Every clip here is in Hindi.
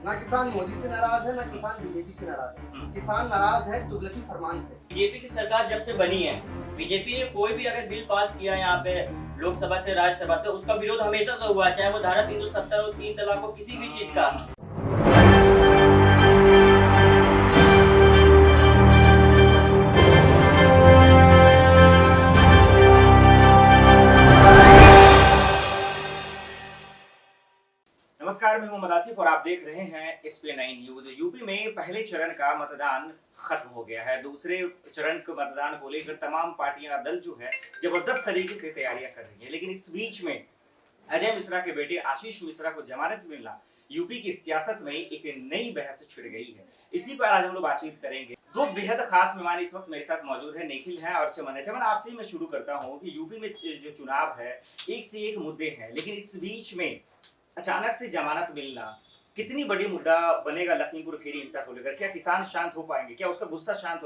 ना किसान मोदी से नाराज है, ना किसान बीजेपी से नाराज है। किसान नाराज है तुगलकी फरमान से। बीजेपी की सरकार जब से बनी है, बीजेपी ने कोई भी अगर बिल पास किया यहाँ पे लोकसभा से राज्यसभा से, उसका विरोध हमेशा से हुआ, चाहे वो धारा 370 हो, 3 तलाक हो, किसी भी चीज का। नमस्कार, मैं मोहम्मद आसिफ और आप देख रहे हैं SPN9 न्यूज। यूपी में पहले चरण का मतदान खत्म हो गया है। दूसरे चरण के मतदान को लेकर तमाम पार्टियां, दल जो है जबरदस्त तरीके से तैयारियां कर रही है। लेकिन इस बीच में अजय मिश्रा के बेटे आशीष मिश्रा को जमानत मिलना यूपी की सियासत में एक नई बहस छिड़ गई है। इसी पर आज हम लोग बातचीत करेंगे। दो बेहद खास मेहमान इस वक्त मेरे साथ मौजूद है, निखिल है और चमन है। चमन, आपसे मैं शुरू करता हूँ कि यूपी में जो चुनाव है, एक से एक मुद्दे हैं, लेकिन इस बीच में अचानक से जमानत मिलना कितनी बड़ी मुद्दा बनेगा लखीमपुर खीरी हिंसा को लेकर? क्या किसान शांत हो पाएंगे? क्या उसका गुस्सा शांत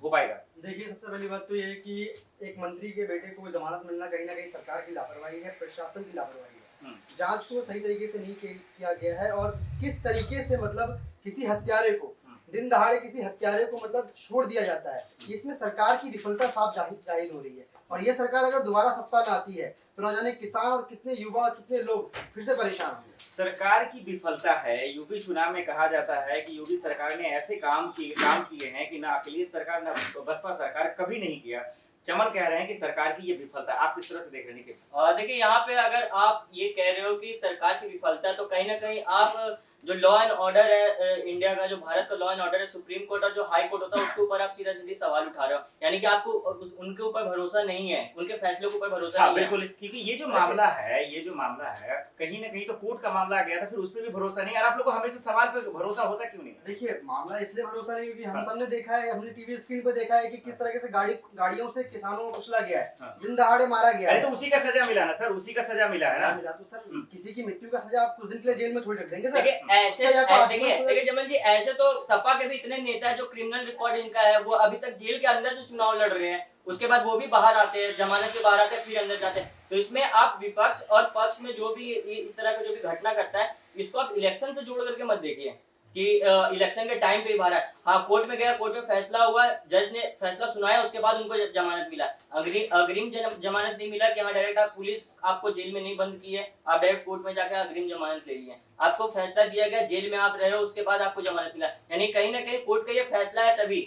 हो पाएगा? देखिए, सबसे पहली बात तो ये है कि एक मंत्री के बेटे को जमानत मिलना कहीं ना कहीं सरकार की लापरवाही है, प्रशासन की लापरवाही है। जांच को सही तरीके से नहीं किया गया है और किस तरीके से मतलब किसी हत्यारे को, दिन दहाड़े किसी हत्यारे को मतलब छोड़ दिया जाता है, इसमें सरकार की विफलता साफ जाहिर हो रही है। और ये सरकार अगर दोबारा सत्ता में आती है तो ना जाने किसान और कितने युवा, कितने लोग फिर से परेशान होंगे। सरकार की विफलता है। यूपी चुनाव में कहा जाता है कि योगी सरकार ने ऐसे काम किए हैं कि ना अखिलेश सरकार ना बसपा सरकार कभी नहीं किया। चमन कह रहे हैं कि सरकार की ये विफलता, आप किस तरह से देख रहे हैं? देखिए, यहाँ पे अगर आप ये कह रहे हो कि सरकार की विफलता, तो कहीं ना कहीं आप जो लॉ एंड ऑर्डर है इंडिया का, जो भारत का लॉ एंड ऑर्डर है, सुप्रीम कोर्ट और जो हाई कोर्ट होता है, उसके ऊपर आप सीधा सीधी सवाल उठा रहे हो। यानी कि आपको उनके ऊपर भरोसा नहीं है, उनके फैसलों के ऊपर भरोसा नहीं बिल्कुल, क्योंकि ये जो मामला है कहीं ना कहीं तो कोर्ट का मामला आ गया था, फिर उस पर भी भरोसा नहीं। और आप लोग को हमेशा सवाल पे भरोसा होता क्यों नहीं? देखिए, मामला इसलिए भरोसा नहीं क्योंकि हम सबने देखा है, हमने टीवी स्क्रीन पे देखा है कि किस तरह से गाड़ियों से किसानों को कुचला गया है, दिन दहाड़े मारा गया है। तो उसी का सजा मिला ना सर, उसी का सजा मिला है ना। मिला तो सर, किसी की मृत्यु का सजा आप कुछ दिन के लिए जेल में थोड़ी रख देंगे सर। देखिए जमन जी, ऐसे तो सपा के भी इतने नेता है जो क्रिमिनल रिकॉर्ड इनका है, वो अभी तक जेल के अंदर जो चुनाव लड़ रहे हैं, उसके बाद वो भी बाहर आते हैं, जमानत के बाहर आते हैं, फिर अंदर जाते हैं। तो इसमें आप विपक्ष और पक्ष में जो भी इस तरह का जो भी घटना करता है, इसको आप इलेक्शन से जोड़ करके मत देखिए कि इलेक्शन के टाइम पे ही बाहर है। हाँ, कोर्ट में गया, कोर्ट में फैसला हुआ, जज ने फैसला सुनाया, उसके बाद उनको जमानत मिला। अग्रिम जमानत नहीं मिला कि हाँ डायरेक्ट आप पुलिस आपको जेल में नहीं बंद की है, आप डायरेक्ट कोर्ट में जाकर अग्रिम जमानत ले लिए। आपको फैसला दिया गया, जेल में आप रहे हो, उसके बाद आपको जमानत मिला। यानी कहीं ना कहीं कोर्ट का ये फैसला है तभी।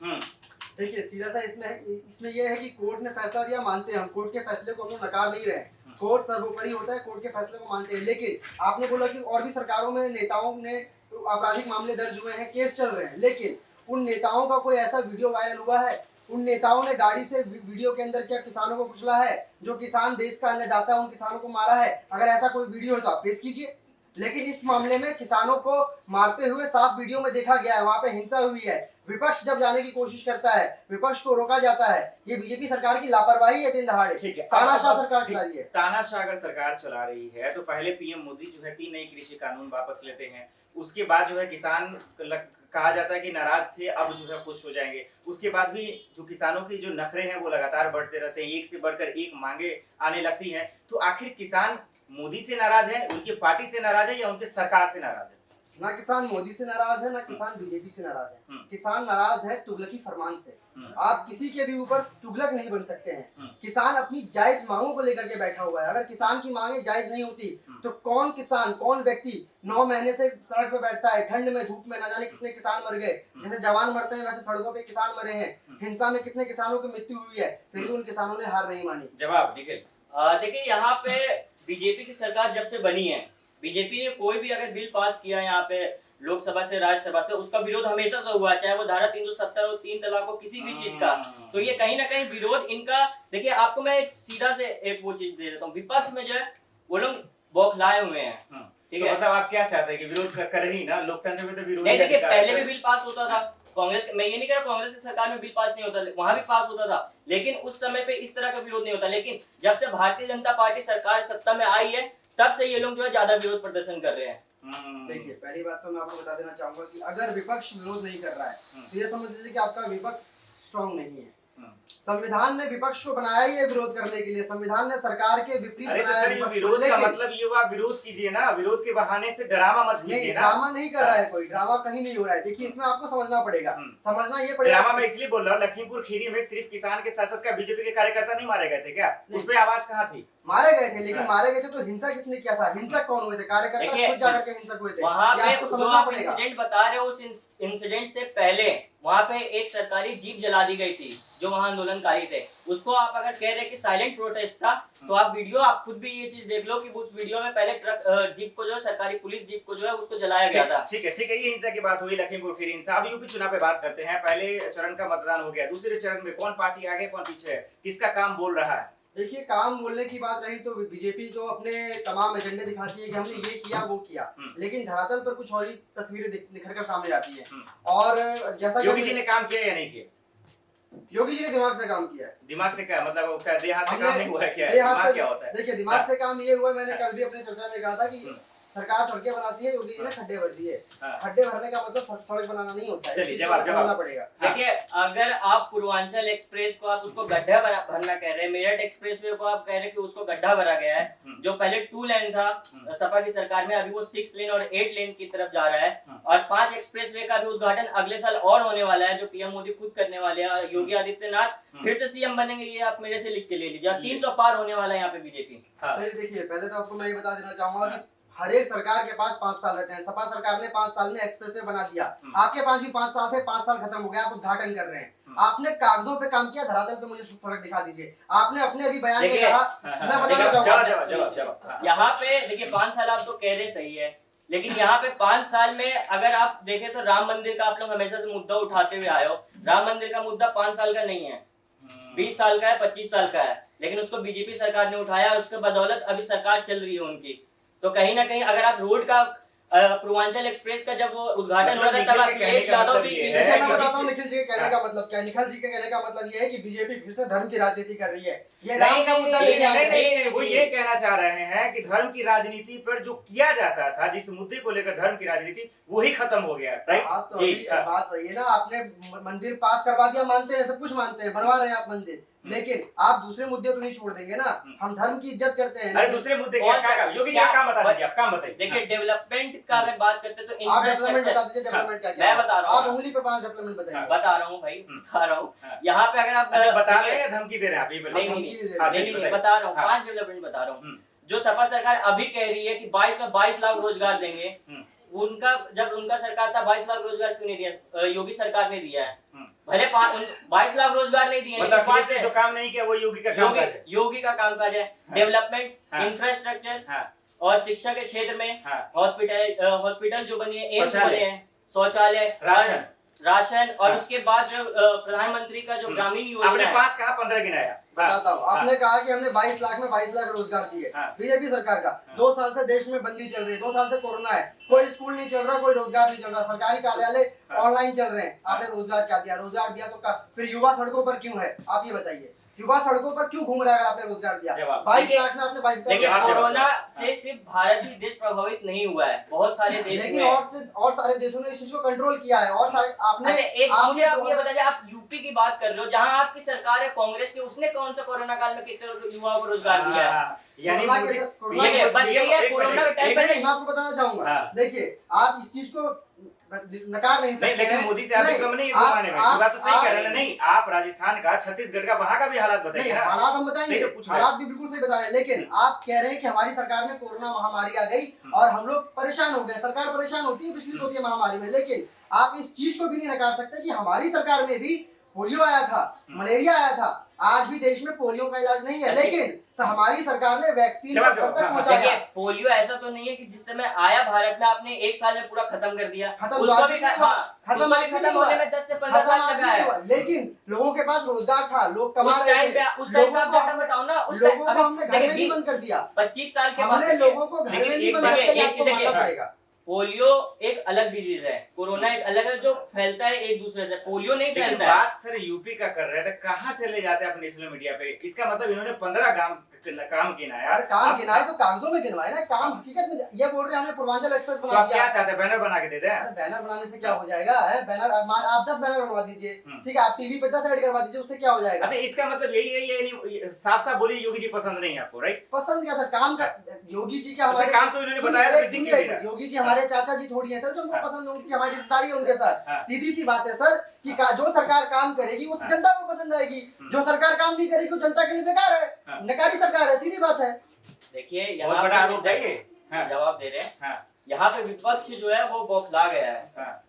देखिए, सीधा सा इसमें यह है कि कोर्ट ने फैसला दिया, मानते हैं हम, कोर्ट के फैसले को हम लोग नकार नहीं रहे। कोर्ट सर्वोपरि होता है, कोर्ट के फैसले को मानते हैं। लेकिन आपने बोला कि और भी सरकारों में नेताओं ने आपराधिक मामले दर्ज हुए हैं, केस चल रहे हैं, लेकिन उन नेताओं का कोई ऐसा वीडियो वायरल हुआ है? उन नेताओं ने गाड़ी से वीडियो के अंदर क्या किसानों को कुचला है? जो किसान देश का अन्नदाता है, उन किसानों को मारा है? अगर ऐसा कोई वीडियो है तो आप पेश कीजिए। लेकिन इस मामले में किसानों को मारते हुए साफ वीडियो में देखा गया है, वहां पे हिंसा हुई है। विपक्ष जब जाने की कोशिश करता है, विपक्ष को रोका जाता है। ये बीजेपी सरकार की लापरवाही है, दिन दहाड़े। ठीक है, तानाशाह सरकार चला रही है। तानाशाह अगर सरकार चला रही है तो पहले पीएम मोदी जो है 3 नए कृषि कानून वापस लेते हैं। उसके बाद जो है किसान कहा जाता है कि नाराज थे, अब जो है खुश हो जाएंगे। उसके बाद भी जो किसानों की जो नखरे हैं वो लगातार बढ़ते रहते हैं, एक से बढ़कर एक मांगे आने लगती हैं। तो आखिर किसान मोदी से नाराज है, उनकी पार्टी से नाराज है, या उनके सरकार से नाराज है? ना किसान मोदी से नाराज है, ना किसान बीजेपी से नाराज है। किसान नाराज है तुगलकी फरमान से। आप किसी के भी ऊपर तुगलक नहीं बन सकते हैं। किसान अपनी जायज मांगों को लेकर के बैठा हुआ है। अगर किसान की मांगे जायज नहीं होती तो कौन किसान, कौन व्यक्ति 9 महीने से सड़क पे बैठता है, ठंड में, धूप में? ना जाने कितने किसान मर गए। जैसे जवान मरते हैं वैसे सड़कों पे किसान मरे हैं। हिंसा में कितने किसानों की मृत्यु हुई है, फिर भी उन किसानों ने हार नहीं मानी। जवाब देखिए, यहाँ पे बीजेपी की सरकार जब से बनी है, बीजेपी ने कोई भी अगर बिल पास किया यहाँ पे लोकसभा से राज्यसभा से, उसका विरोध हमेशा से हुआ, चाहे वो धारा 370 हो, 3 तलाक हो, किसी भी चीज का। तो ये कहीं ना कहीं विरोध इनका। देखिए, आपको मैं एक सीधा से एक वो चीज दे देता हूँ, विपक्ष में जो है वो लोग बौखलाए हुए हैं। ठीक है, मतलब आप क्या चाहते हैं कि विरोध कर ही ना, लोकतंत्र में तो विरोध नहीं। देखिए, पहले भी बिल पास होता था कांग्रेस, मैं ये नहीं कह रहा कांग्रेस की सरकार में बिल पास नहीं होता, वहां भी पास होता था, लेकिन उस समय पे इस तरह का विरोध नहीं होता। लेकिन जब से भारतीय जनता पार्टी सरकार सत्ता में आई है, तब से ये लोग जो है ज्यादा विरोध प्रदर्शन कर रहे हैं। देखिए, पहली बात तो मैं आपको बता देना चाहूंगा कि अगर विपक्ष विरोध नहीं कर रहा है तो ये समझ लीजिए कि आपका विपक्ष स्ट्रांग नहीं है। संविधान ने विपक्ष को बनाया ही है विरोध करने के लिए, संविधान ने सरकार के विपरीत अरे तो बनाया है सर विपक्ष को, विरोध का लेकिन मतलब ये हुआ, विरोध कीजिए ना, विरोध के बहाने से ड्रामा मत नहीं, कीजिए ना। ड्रामा नहीं कर रहा है कोई, ड्रामा कहीं नहीं हो रहा है। देखिए इसमें आपको समझना पड़ेगा, समझना ये पड़ेगा। ड्रामा मैं इसलिए बोल रहा हूँ, लखीमपुर खीरी में सिर्फ किसान के साथ साथ क्या बीजेपी के कार्यकर्ता नहीं मारे गए थे क्या? उस पर आवाज कहाँ थी? मारे गए थे, लेकिन मारे गए थे तो हिंसा किसने किया था? हिंसक कौन हुए थे? कार्यकर्ता देखिए, खुद जाकर के हिंसक हुए थे। वहाँ ये पे आपको जो समझना आप पड़ेगा। इंसिडेंट बता रहे हो, उस इंसिडेंट से पहले वहाँ पे एक सरकारी जीप जला दी गई थी जो वहाँ आंदोलनकारी थे। उसको आप अगर कह रहे हैं कि साइलेंट प्रोटेस्ट था, तो आप वीडियो, आप खुद भी ये चीज देख लो कि उस वीडियो में पहले ट्रक जीप को जो है, सरकारी पुलिस जीप को जो है उसको जलाया गया था। ठीक है, ये हिंसा की बात हुई, लखीमपुर खीरी हिंसा। अब यूपी चुनाव पे बात करते हैं। पहले चरण का मतदान हो गया, दूसरे चरण में कौन पार्टी आगे कौन पीछे है, किसका काम बोल रहा है? देखिए काम बोलने की बात रही तो बीजेपी तो अपने तमाम एजेंडे दिखाती है कि हमने ये किया वो किया, लेकिन धरातल पर कुछ और ही तस्वीरें निखर कर सामने आती है। और जैसा योगी जी ने काम किया या नहीं किया? योगी जी ने दिमाग से काम किया है। दिमाग से क्या मतलब, वो क्या देहात से काम नहीं हुआ है क्या? देहात दिमाग से- क्या होता है? देखिए दिमाग से काम ये हुआ, मैंने कल भी अपने चर्चा में कहा था कि सरकार सड़कें बनाती है, योगी जी ने खड्डे भर दिए। खड्डे भरने का मतलब सड़क बनाना नहीं होता है। चलिए, जवाब समझना पड़ेगा। देखिए अगर आप पूर्वांचल एक्सप्रेस को आप उसको गड्ढा भरना कह रहे हैं, मेरठ एक्सप्रेस वे को आप कह रहे हैं कि उसको गड्ढा भरा गया है, जो पहले 2 लेन था सपा की सरकार में, अभी वो 6 लेन और 8 लेन की तरफ जा रहा है। और 5 एक्सप्रेस वे का भी उद्घाटन अगले साल और होने वाला है, जो पीएम मोदी खुद करने वाले हैं। योगी आदित्यनाथ फिर से सीएम बनेंगे, ये आप मेरे से लिख के ले लीजिए। 300 पार होने वाला है यहाँ पे बीजेपी। सही, देखिए पहले तो आपको मैं ये बता देना चाहूंगा कि हर एक सरकार के पास 5 साल रहते हैं। सपा सरकार ने 5 साल में एक्सप्रेसवे बना दिया, आपके पास भी 5 साल थे, 5 साल खत्म हो गए, आप उद्घाटन कर रहे हैं। आपने कागजों पे काम किया, धरातल पे मुझे सड़क दिखा दीजिए। आपने अपने अभी बयान में कहा, मैं बताना चाहूंगा यहाँ पे देखिए 5 साल आप तो कह रहे सही है, लेकिन यहाँ पे 5 साल में अगर आप देखें तो राम मंदिर का आप लोग हमेशा से मुद्दा उठाते हुए आए हो। राम मंदिर का मुद्दा 5 साल का नहीं है, 20 साल का है, 25 साल का है, लेकिन उसको बीजेपी सरकार ने उठाया, उसके बदौलत अभी सरकार चल रही है उनकी। तो कहीं ना कहीं अगर आप रोड का पूर्वांचल एक्सप्रेस का जब वो उद्घाटन हो रहा था, तब अखिलेश यादव भी, मैं बताता हूँ निखिल जी के कहने का मतलब क्या है। निखिल जी के कहने का मतलब ये है कि बीजेपी फिर से धर्म की राजनीति कर रही है। ये राम का मुद्दा लेके आ रहे हैं। नहीं, वो ये कहना चाह रहे हैं कि धर्म की राजनीति पर जो किया जाता था, जिस मुद्दे को लेकर धर्म की राजनीति, वही खत्म हो गया। आप तो अभी बात वही है ना, आपने मंदिर पास करवा दिया, मानते हैं, सब कुछ मानते हैं, बनवा रहे हैं आप मंदिर, लेकिन आप दूसरे मुद्दे तो नहीं छोड़ देंगे ना। हम धर्म की इज्जत करते हैं। अरे दूसरे मुद्दे क्या? योगी जी काम बता दीजिए, आप काम बताइए। देखिए डेवलपमेंट का अगर बात करते हैं तो आप डेवलपमेंट बता दीजिए, डेवलपमेंट क्या मैं बता रहा हूँ, आप उंगली पे 5 डेवलपमेंट बताइए। बता रहा हूँ भाई, बता रहा हूँ। यहाँ पे अगर आप बता रहे हैं, धमकी दे रहे हैं आप? नहीं, बता रहा हूँ, 5 डेवलपमेंट बता रहा हूँ। जो सपा सरकार अभी कह रही है कि 22 में 22 लाख रोजगार देंगे, उनका जब उनका सरकार था 22 लाख रोजगार क्यों नहीं दिया? योगी सरकार ने दिया है। भले 22 लाख रोजगार नहीं दिए, मतलब अखिलेश ने जो काम नहीं किया वो योगी का काम है। योगी का कामकाज है। डेवलपमेंट, इंफ्रास्ट्रक्चर और शिक्षा के क्षेत्र में हॉस्पिटल जो बनी है, एम्स बने हैं, शौचालय, राशन और उसके बाद जो प्रधानमंत्री का जो ग्रामीण योजना, आपने 5 कहा, 15 गिनाया। बताता हूँ, आपने कहा कि हमने 22 लाख में 22 लाख रोजगार दिए। बीजेपी सरकार का 2 साल से देश में बंदी चल रही है, 2 साल से कोरोना है, कोई स्कूल नहीं चल रहा, कोई रोजगार नहीं चल रहा, सरकारी कार्यालय ऑनलाइन चल रहे हैं। आपने रोजगार क्या दिया? रोजगार दिया तो फिर युवा सड़कों पर क्यों है? आप ये बताइए, युवा सड़कों पर क्यों घूम रहा है? आपने रोजगार दिया 22 लाख में, आपने 22 लाख। कोरोना से सिर्फ भारत ही देश प्रभावित नहीं हुआ है, बहुत सारे देश लेकिन और सारे देशों ने इस चीज को कंट्रोल किया है। और सारे आपने मुझे आप ये बताइए, आप यूपी की बात कर रहे हो जहां आपकी सरकार है कांग्रेस की, उसने कौन सा कोरोना काल में कितने युवाओं को रोजगार दिया है? यानी बस यही है, कोरोना के टाइम पे मैं आपको बताना चाहूंगा। देखिए आप इस चीज को नकार नहीं सकते। लेकिन मोदी से आप कम नहीं है माने में, बात तो सही कह रहे हैं। नहीं, आप राजस्थान का, छत्तीसगढ़ का, वहां का भी हालात बताइए। हालात हम बताएंगे, हालात भी बिल्कुल सही बता रहे हैं, लेकिन आप कह रहे हैं कि हमारी सरकार में कोरोना महामारी आ गई और हम लोग परेशान हो गए। सरकार परेशान होती है, विचलित होती है महामारी में, लेकिन आप इस चीज को भी नहीं नकार सकते कि हमारी सरकार में भी पोलियो आया था, मलेरिया आया था। आज भी देश में पोलियो का इलाज नहीं है, लेकिन हमारी सरकार ने वैक्सीन तक पहुंचाया। पोलियो ऐसा तो नहीं है कि जिस समय आया भारत में आपने 1 साल में पूरा खत्म कर दिया। खत्म होने में 10 से 15 साल लगा है, लेकिन लोगों के पास रोजगार था, लोग कमा उस टाइम पे का डाटा बताओ ना। उस लोगों को हमने घर में नहीं बंद कर दिया, 25 साल के बाद हमने लोगों को घर में नहीं बंद कर दिया। आपको मानना पड़ेगा, पोलियो एक अलग डिजीज है, कोरोना एक अलग है जो फैलता है एक दूसरे से, पोलियो नहीं लेकिन फैलता है। बात सर यूपी का कर रहे थे, कहाँ चले जाते हैं अपने नेशनल मीडिया पे? इसका मतलब इन्होंने 15 काम गिनाया यार काम गिनाए तो कागजों में गिनवाए ना, काम हकीकत में ये बोल रहे हैं हमने पूर्वांचल एक्सप्रेस तो बना आप दिया। क्या चाहते हैं, बैनर बना के दे दें? अरे बैनर बनाने से क्या हो जाएगा है? बैनर आप 10 बैनर बनवा दीजिए, ठीक है, आप टीवी पे 10 ऐड करवा दीजिए, उससे क्या हो जाएगा? अच्छा, इसका मतलब यही है, ये नहीं साफ साफ बोलिए योगी जी पसंद नहीं है आपको, राइट? पसंद क्या सर, काम का योगी जी क्या तो हमारे काम तो इन्होंने बताया था, दिख नहीं रहा। योगी जी हमारे चाचा जी थोड़ी है सर जो हमको पसंद हो, उनकी हमारी रिश्तेदारी है उनके साथ। हाँ। सीधी सी बात है सर कि जो सरकार काम करेगी वो हाँ। जनता को पसंद आएगी, जो सरकार काम नहीं करेगी वो जनता के लिए बेकार है, हाँ। नकारी सरकार है, सीधी बात है। देखिए बहुत यहाँ बड़ा पे आरोप है ये। हाँ। जवाब दे रहे हैं, हाँ, यहाँ पे विपक्ष जो है वो बौखला गया है। हाँ।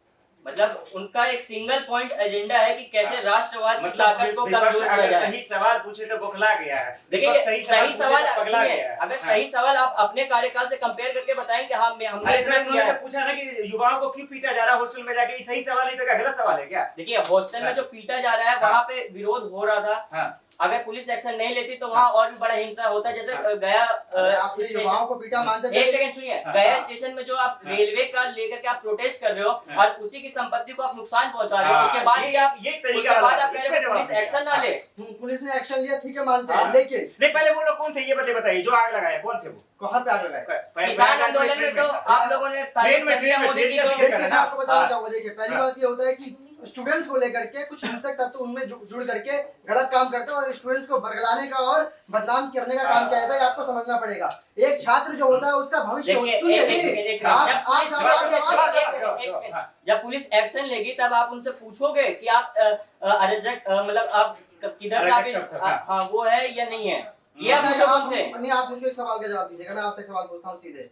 मतलब उनका एक सिंगल पॉइंट एजेंडा है कि कैसे हाँ। राष्ट्रवाद की मतलब ताकत को विपक्ष कमजोर किया अगर जाए। सही सवाल पूछे तो बौखला गया है। देखिए विपक्ष सही पूछे सवाल तो पगला सुनिए, गया है। अगर हाँ। सही सवाल आप अपने कार्यकाल से कंपेयर करके बताएं कि हाँ हमने अरे इतना सर, किया उन्होंने है। पूछा ना कि युवाओं को क्यों पीटा जा रहा है हॉस्टल में जाके, ये सही सवाल नहीं था, क्या गलत सवाल है क्या? देखिए हॉस्टल में जो पीटा जा रहा है हाँ। वहाँ पे विरोध हो रहा था, हाँ। अगर पुलिस एक्शन नहीं लेती तो वहाँ और भी बड़ा हिंसा होता, जैसे गया अरे आपने स्टेशन- युवाओं को पीटा मानते एक सेकंड सुनिए, हाँ। गया स्टेशन में जो आप हाँ। रेलवे का लेकर के आप प्रोटेस्ट कर रहे हो हाँ। और उसी की संपत्ति को आप नुकसान पहुंचा रहे हो, हाँ, उसके बाद ये आप ये तरीका उसके बाद वाला, आप इस कह पे रहे हो जवाब पुलिस एक्शन ना ले। पुलिस ने एक्शन लिया, ठीक है मानते हाँ। हैं, लेकिन नहीं, पहले वो लोग कौन थे ये बताइए, जो आग लगाया कौन थे वो? कहाँ पे आग लगाए? किसान आंदोलन में तो आप लोगों ने ट्रेन में मोदी जी ट्रेन को- का देखिए मैं आपको बताना हाँ। चाहूंगा, देखिए पहली हाँ। बात ये होता है कि स्टूडेंट्स को लेकर के कुछ हिंसक तत्व उनमें जुड़ करके गलत काम करते हैं और स्टूडेंट्स को बरगलाने का और बदनाम करने का काम किया जाता है, ये आपको समझना पड़ेगा। एक छात्र जो होता है उसका भविष्य देखिए, सुनिए, एक नहीं, सेकंड, एक आप- सेकंड। आप जब सवाल पुलिस- जवाब- एक सेकंड। जब पुलिस एक्शन लेगी तब आप उनसे पूछोगे कि आप अराजक मतलब आप किधर से अराजक तत्व, आप हाँ वो है या नहीं है, ये आप अच्छा, पूछो आप उनसे। नहीं, आप मुझे एक सवाल का जवाब दीजिएगा, मैं आपसे एक सवाल पूछता हूँ सीधे।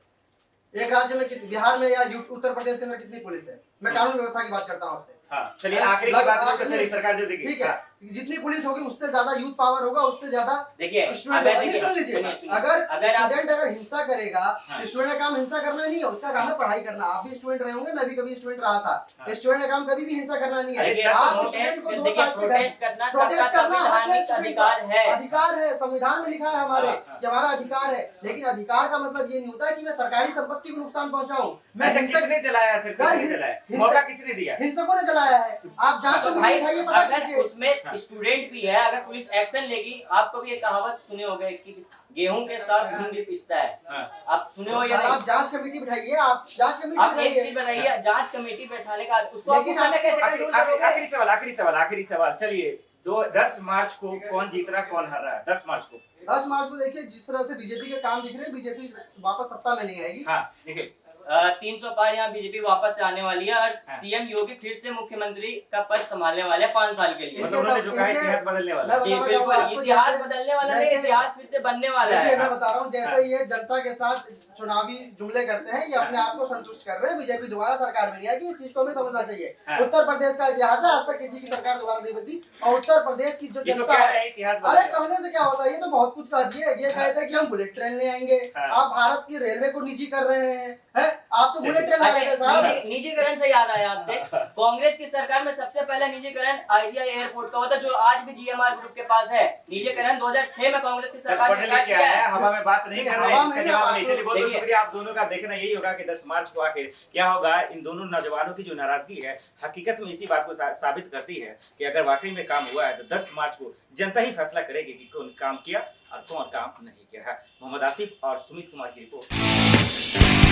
एक राज्य में बिहार में या उत्तर प्रदेश के अंदर कितनी पुलिस है? मैं कानून व्यवस्था की बात करता हूँ आपसे। हाँ, चलिए आखिरी की बात करो, चलिए सरकार जो देगी। ठीक है, जितनी पुलिस होगी उससे ज्यादा यूथ पावर होगा, उससे ज्यादा देखिए स्टूडेंट अगर नहीं, देखिए सुन लीजिए, सुनिए, अगर अगर आप स्टूडेंट अगर हिंसा करेगा हाँ। तो स्टूडेंट का काम हिंसा करना नहीं है, उसका काम है पढ़ाई करना। आप भी स्टूडेंट रहे होंगे, मैं भी कभी स्टूडेंट रहा था। हाँ। स्टूडेंट का काम कभी भी हिंसा करना नहीं अरे है। सर, आप प्रोटेस्ट स्टूडेंट को 2 देखिए साल से प्रोटेस्ट करना प्रोटेस्ट सबका करना हक है, संवैधानिक अधिकार है। अधिकार है, संविधान में लिखा है हमारे हाँ, हाँ। कि हमारा अधिकार है, लेकिन अधिकार का मतलब ये नहीं होता है कि मैं सरकारी संपत्ति को नुकसान पहुंचाऊं। मैं मैं हिंसक किसने चलाया सर, किसने चलाया, मौका किसने दिया? हिंसकों ने चलाया है। आप जांच तो कमेटी भाई बिठाइए, पता अगर कीजिए। उसमें स्टूडेंट भी है, अगर पुलिस एक्शन लेगी, आपको भी ये कहावत सुने होंगे कि गेहूं के साथ घुन भी पिसता है, हाँ। आप सुने हो या सर, नहीं? आप जांच कमेटी बिठाइए, आप जांच कमेटी आप एक चीज बिठाइए। बताइए, जांच कमेटी बैठाने का उसको आप लेकिन उसमें आप- कैसे कंट्रोल करोगे? आखिरी सवाल चलिए, 10 मार्च को कौन जीत रहा कौन हार रहा है? 10 मार्च को 10 मार्च को देखिए जिस तरह से बीजेपी के काम दिख रहे हैं, बीजेपी वापस सत्ता में नहीं आएगी। हाँ देखिए 300 पार यहाँ बीजेपी वापस से आने वाली है और हाँ। सीएम योगी फिर से मुख्यमंत्री का पद संभालने वाले हैं 5 साल के लिए। मतलब उन्होंने जो कहा है, इतिहास बदलने वाला है। जी मैं बताना बिल्कुल, चाहूंगा आपको, इतिहास जैसे- बदलने वाला नहीं, जैसे- इतिहास फिर से बनने वाला देखिए है। मैं बता रहा हूँ, जैसे ये जनता के साथ चुनावी जुमले करते हैं, ये अपने आप को संतुष्ट कर रहे हैं। बीजेपी दोबारा सरकार में नहीं आएगी, इस चीज को हमें समझना चाहिए। हाँ। उत्तर प्रदेश का इतिहास है, आज तक किसी की सरकार दोबारा नहीं बनती, और उत्तर प्रदेश की जो ये तो जनता क्या है, है, इतिहास अरे बदलने वाला। कहने से क्या होता है, ये तो बहुत कुछ कह दिए। ये कहते हैं कि हम बुलेट ट्रेन ले आएंगे, हाँ। आप भारत की रेलवे को निजी कर रहे हैं? आप तो चलिए। बुलेट ट्रेन ला रहे थे साहब। अच्छा, निजीकरण से याद आया आपसे, कांग्रेस की सरकार में सबसे पहला निजीकरण आईजीआई एयरपोर्ट का होता, जो आज भी जीएमआर ग्रुप के पास है। निजीकरण 2006 में कांग्रेस की सरकार ने पढ़ने स्टार्ट क्या किया है, है। हवा में बात नहीं कर रहे हैं, हवा इसका में जवाब बात नहीं। तो- चलिए बहुत बहुत देखिए। शुक्रिया आप दोनों का। देखना यही होगा कि 10 मार्च को आखिर क्या होगा। इन दोनों नौजवानों की जो नाराजगी है, हकीकत में इसी बात को साबित करती है कि अगर वाकई में काम हुआ है तो 10 मार्च को जनता ही फैसला करेगी कि कौन काम किया और कौन काम नहीं किया है। मोहम्मद आसिफ और सुमित कुमार की रिपोर्ट।